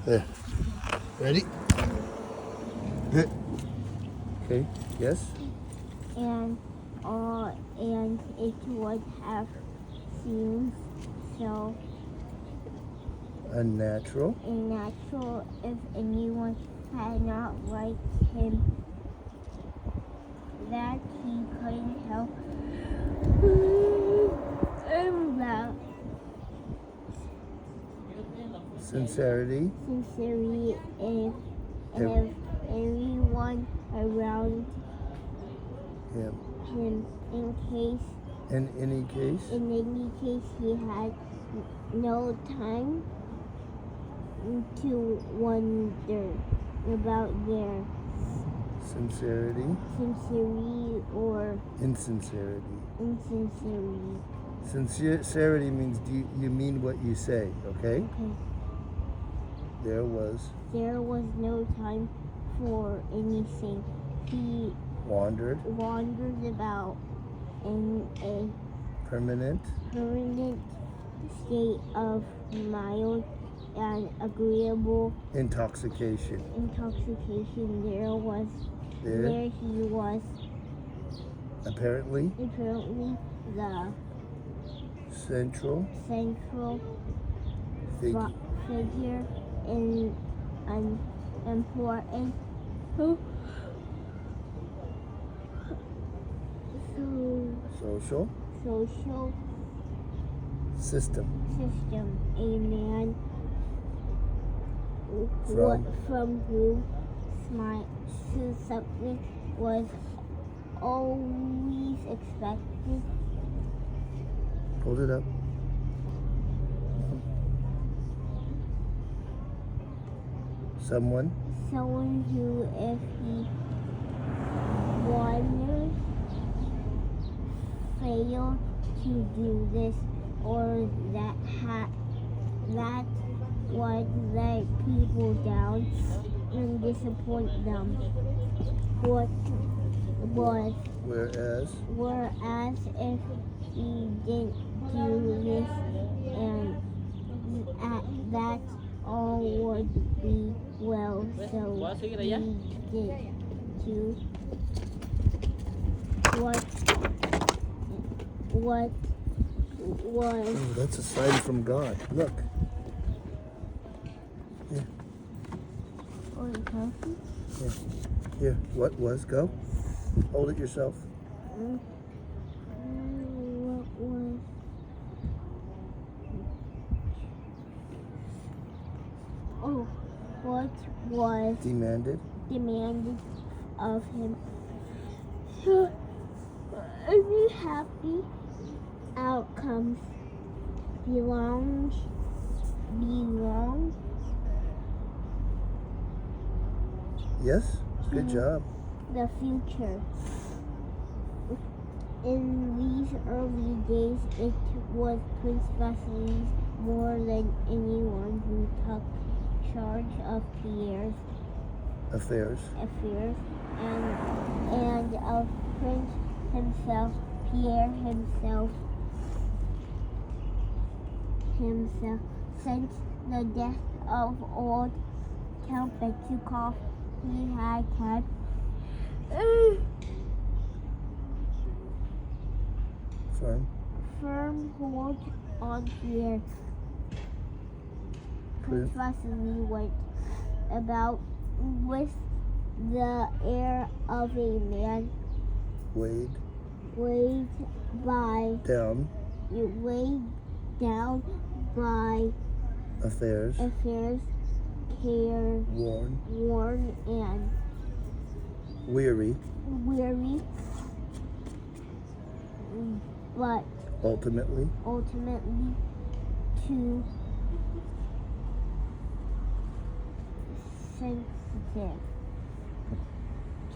There. Ready? Okay. Yes. And it would have seemed so Unnatural. if anyone had not liked him that he couldn't help about Sincerity. if everyone around Yeah. him In any case. he had no time to wonder about their Sincerity. or Insincerity. insincerity. Sincerity means you mean what you say, okay? Okay. There was no time for anything. He wandered about in a permanent state of mild and agreeable intoxication. There he was, Apparently the central figure in an important social system. A man from whom something was always expected. Hold it up. Someone who, if he wanted, failed to do this or that would let people down and disappoint them. Whereas if he didn't do this, and that all would be well. So he did to what was. Oh, that's a sign from God. Look. Yeah. Oh, you happy? Yeah. Here. What was? Go. Hold it yourself. What was demanded of him. Any happy outcomes belong Yes. Good job. The future. In these early days, it was Prince Vasily's more than anyone who took charge of Pierre's affairs and of Prince himself, Pierre himself. Since the death of old Count Betukov, he had firm hold on Pierre. Prince Vasily went about with the air of a man weighed down by affairs, care, worn and weary, but ultimately too sensitive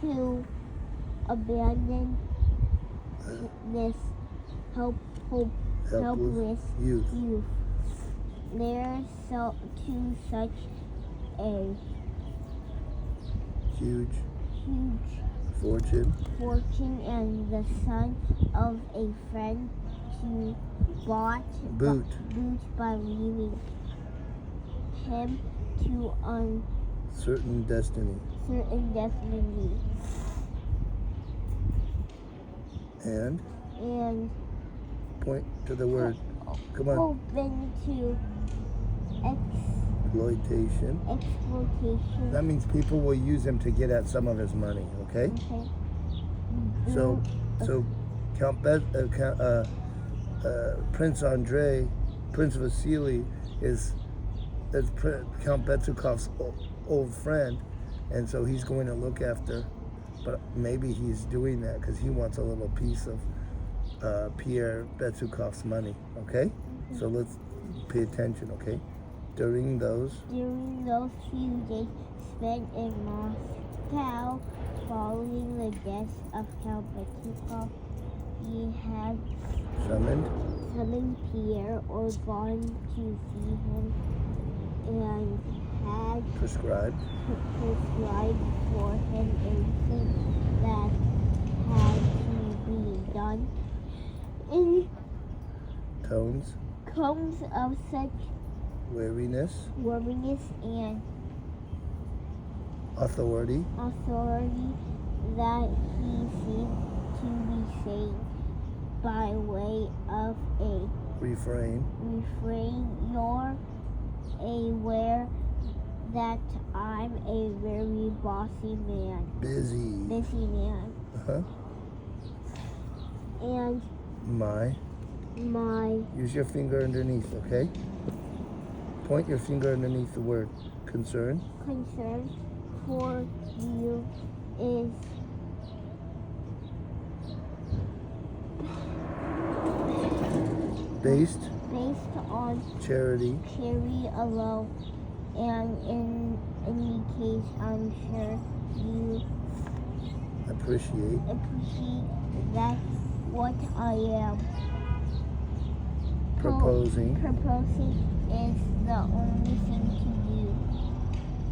to abandon this helpless youth. There's to such a huge fortune and the son of a friend to boot by leaving him to certain destiny. uncertain destiny. And And point to the word. Come on. open to Exploitation. exploitation. That means people will use him to get at some of his money. Okay. Okay. So Prince Andrei, Prince Vasily, is Count Betsukov's old friend, and so he's going to look after. But maybe he's doing that because he wants a little piece of Pierre Betsukov's money. Okay, so let's pay attention. Okay, during those few days spent in Moscow following the death of Count Betukov, he had summoned Pierre or gone to see him and had prescribed for him anything that had to be done in tones of such wariness and authority that he seemed to be saying by way of a refrain, you're aware that I'm a very bossy man. Busy man. Uh-huh. And my use your finger underneath, okay? Point your finger underneath the word concern for you is based on charity alone, and in any case I'm sure you appreciate that what I am proposing is the only thing to do.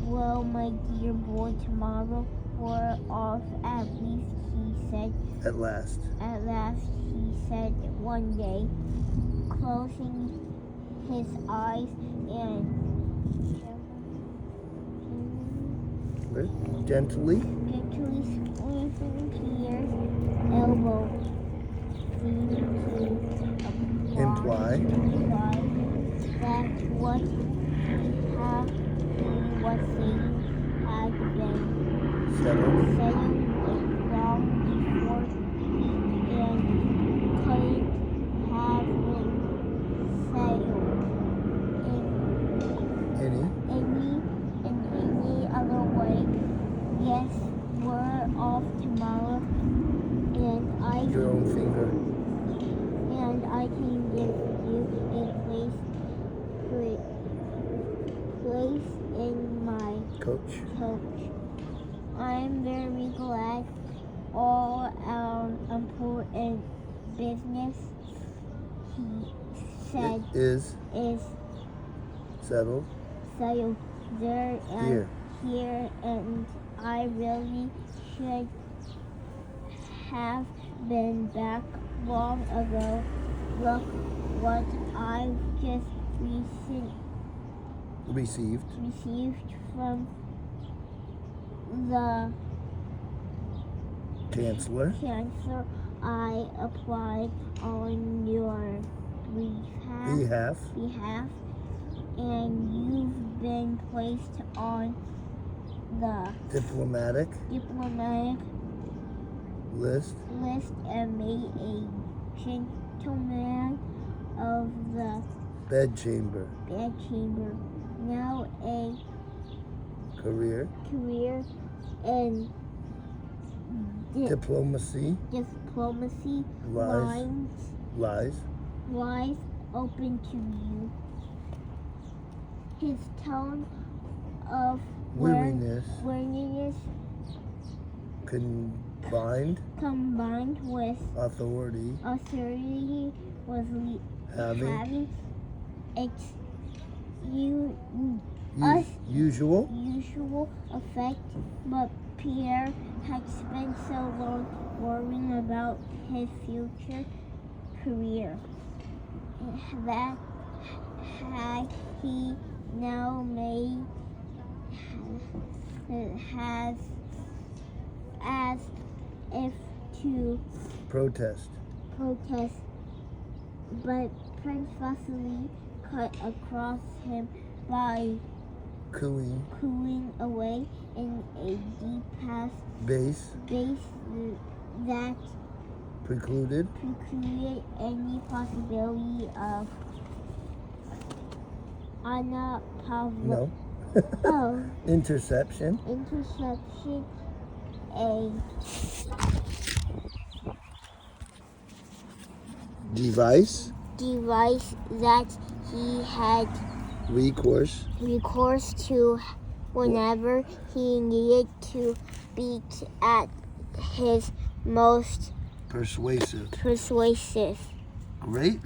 Well, my dear boy, tomorrow we're off at least, he said. At last, he said one day, closing his eyes and gently squeezing Pierre's elbow, seemed to imply that what he was saying had been settled long before and couldn't have been settled in any other way. Yes, we're off tomorrow, and your own finger. And I can give you a place in my coach. I'm very glad all our important business, he said, is settled there and here, and I really should have been back long ago. Look what I've just received from the chancellor. I applied on your behalf, and you've been placed on the diplomatic list and made a gentleman of the bedchamber. Now a Career in diplomacy lies open to you. His tone of weariness combined with authority was having usual effect, but Pierre had spent so long worrying about his future career that had he now May has asked if to Protest. but Prince Vasily cut across him by Cooing. away in a deep past Base. that Precluded. any possibility of Anna No. Interception. a Device. that he had Recourse. to whenever he needed to be at his most Persuasive. persuasive. Great